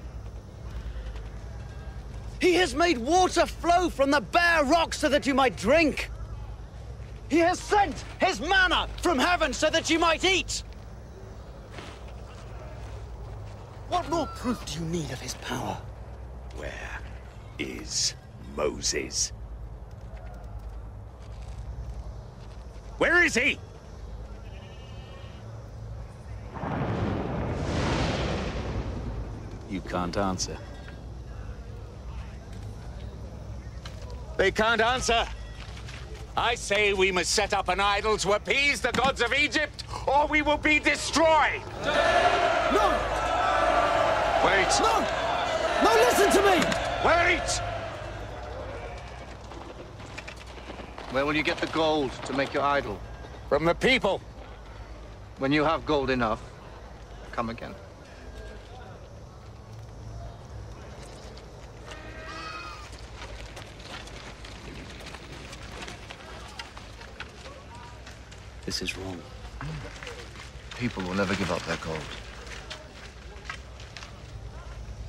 He has made water flow from the bare rock so that you might drink. He has sent his manna from heaven so that you might eat. What more proof do you need of his power? Where is Moses? Where is he? You can't answer. They can't answer. I say we must set up an idol to appease the gods of Egypt, or we will be destroyed. No! Wait. No! No, listen to me! Wait! Where will you get the gold to make your idol? From the people. When you have gold enough, come again. This is wrong. People will never give up their gold.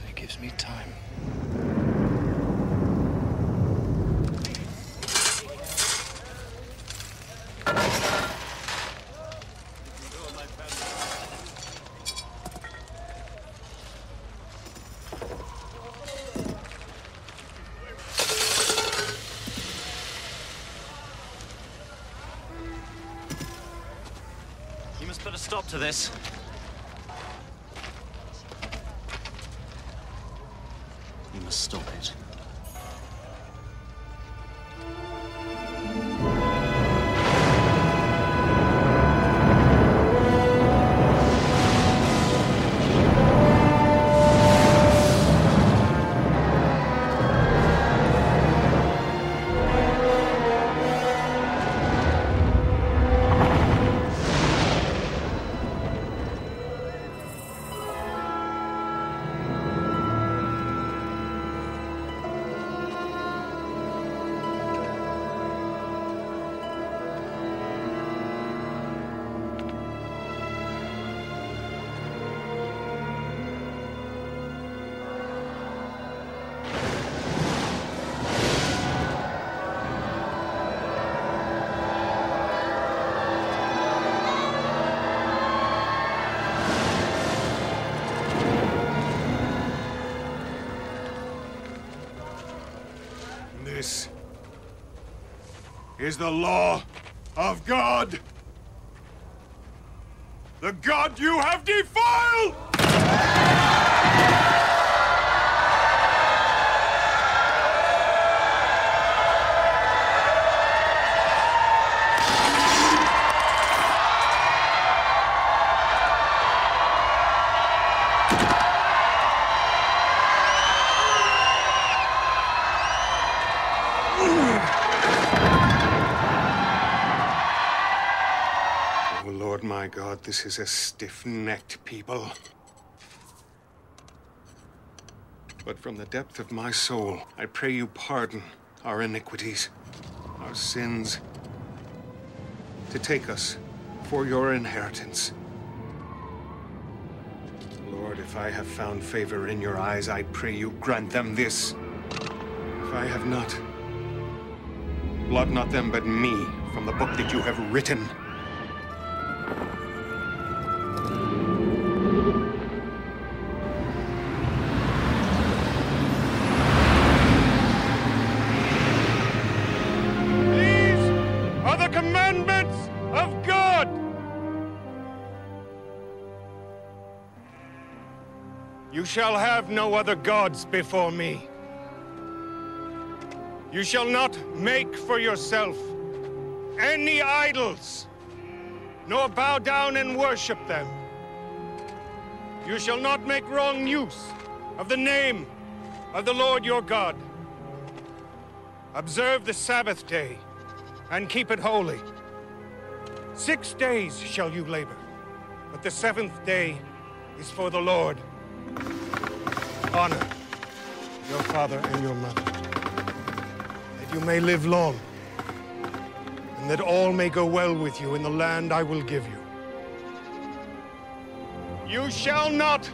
It gives me time. You must put a stop to this. You must stop it. This is the law of God. The God you have defiled! Lord my God, this is a stiff-necked people. But from the depth of my soul, I pray you pardon our iniquities, our sins, to take us for your inheritance. Lord, if I have found favor in your eyes, I pray you grant them this. If I have not, blot not them but me from the book that you have written. Commandments of God! You shall have no other gods before me. You shall not make for yourself any idols, nor bow down and worship them. You shall not make wrong use of the name of the Lord your God. Observe the Sabbath day and keep it holy. 6 days shall you labor, but the 7th day is for the Lord. Honor your father and your mother, that you may live long, and that all may go well with you in the land I will give you. You shall not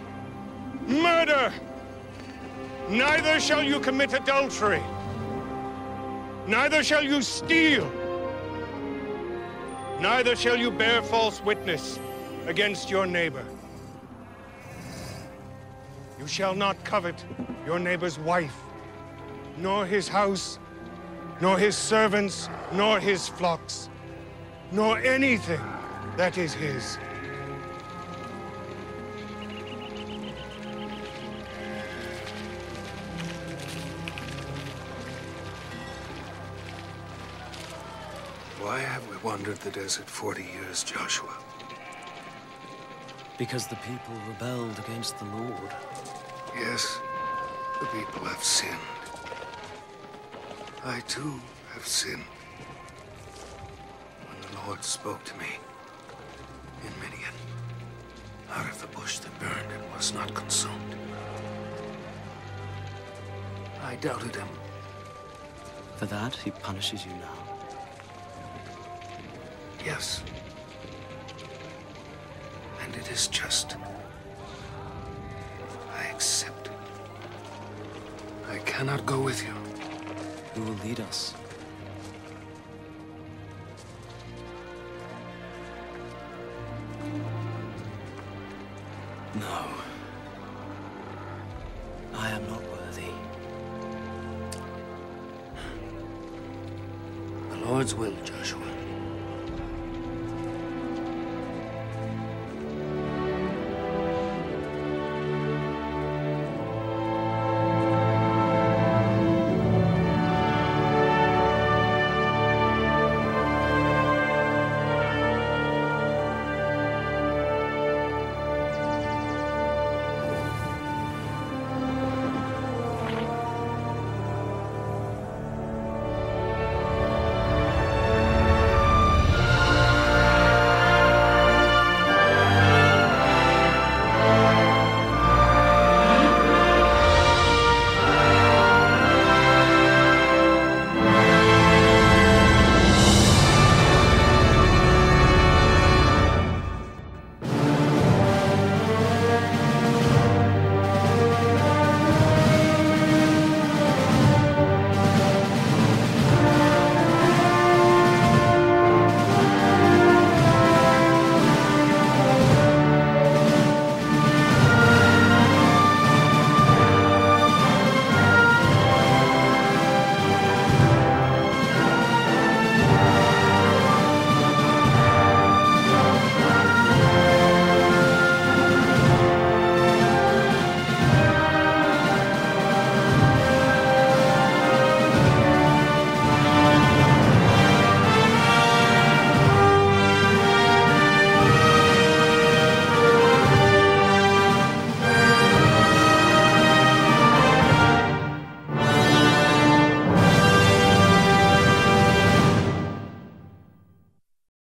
murder, neither shall you commit adultery, neither shall you steal, neither shall you bear false witness against your neighbor. You shall not covet your neighbor's wife, nor his house, nor his servants, nor his flocks, nor anything that is his. Why have we wandered the desert 40 years, Joshua? Because the people rebelled against the Lord. Yes, the people have sinned. I too have sinned. When the Lord spoke to me in Midian, out of the bush that burned and was not consumed, I doubted him. For that, he punishes you now. Yes. And it is just. I accept. I cannot go with you. Who will lead us? No. I am not worthy. The Lord's will, Joshua.